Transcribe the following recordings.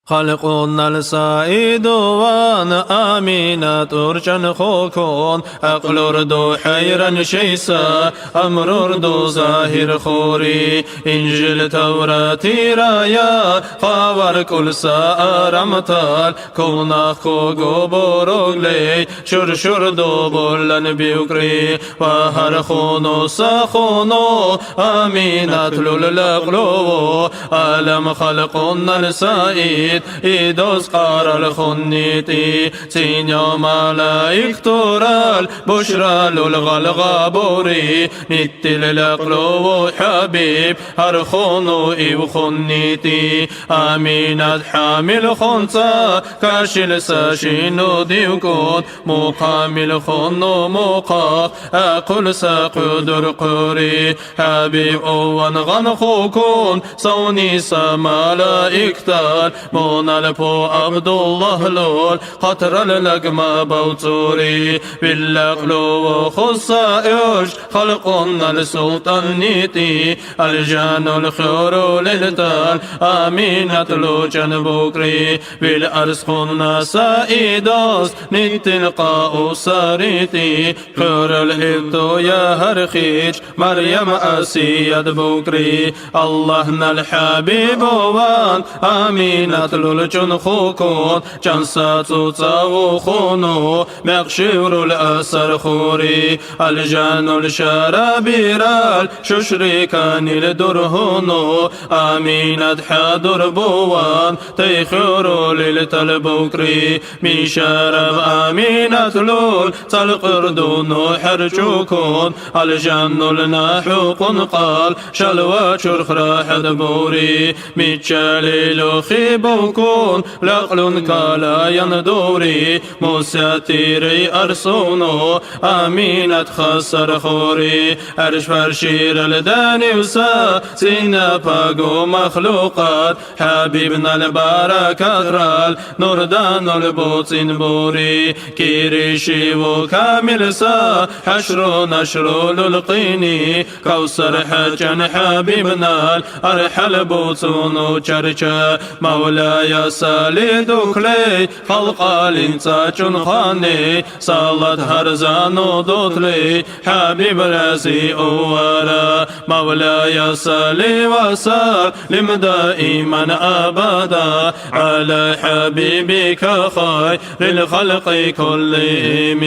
خلقنا السعيد وانا آمينة ترجن خوكون أقل ردو حيرا شيسا أمر ردو ظاهر خوري إنجيل توراتي رايا خاور كل ساعة رمتال كونا خوغو بورغلي شر دو بولن بيوكري وهر خونو ساخونو آمينة للقلو ألم خلقنا السعيد إيدوس قار الخنيتي سينيو ملايك تورال بشرى للغلغابوري نتل لقلو حبيب هرخونو إيو خنيتي آمينات حامل خنصا كاشل ساشينو ديوكود مقامل خنو مقاق أقل ساقدر قوري حبيب أوان غنخوكون صوني سمالايكتال مونالبو عبد الله لول خطر اللقمة بوتوري باللقلو خصائش خلقنا السلطان نيتي الجان الخير للتال آمينة لوجن بكري بالأرسخنا سائدوس نتلقاء ساريتي خير الهبتو يا هرخيج مريم أسيد بكري الله الحبيب وان آمينة للجن خوكون جنساتو تاو خونو مغشور الأسر خوري الجان الشرابيرال ششريكان الدرهونو آمينة حاضر بوان تيخور للتلبوكري من شرب آمينة لول تلقردون حرجوكون الجان الناحوق قال شلوى شرخ راحد بوري ميتشاليلو خيبوكون لقل كالا يندوري مساتيري أرسونو آمينة خسر خوري أرش فرشير الداني وسا سينا باقو مخلوقات حبيبنا البركات رال نوردان البوتين بوري كيريشي وكامل سا حشر نشر للقيني كوسر حجن حبيبنا الأرحل بوتون وشرشا مولاي سالي دوكلي خلق الانسان خاني صلت هرزان دوتلي حبيب راسي أولا مولاي سالي وسلم دائما أبدا على حبيبك خير الخلق كلهم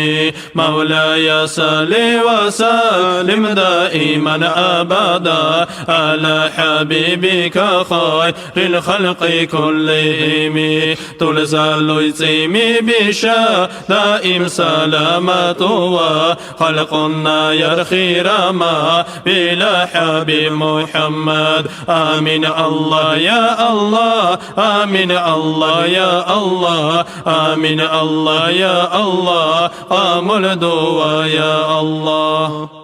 مولاي سالي وسلم دائما أبدا على حبيبك خير الخلق كلهم تلزل يتيمي بشا دائم سلامته خلقنا يرخي رما بلا حبيب محمد آمين الله يا الله آمين الله يا الله آمين الله يا الله قام الدعاء يا الله.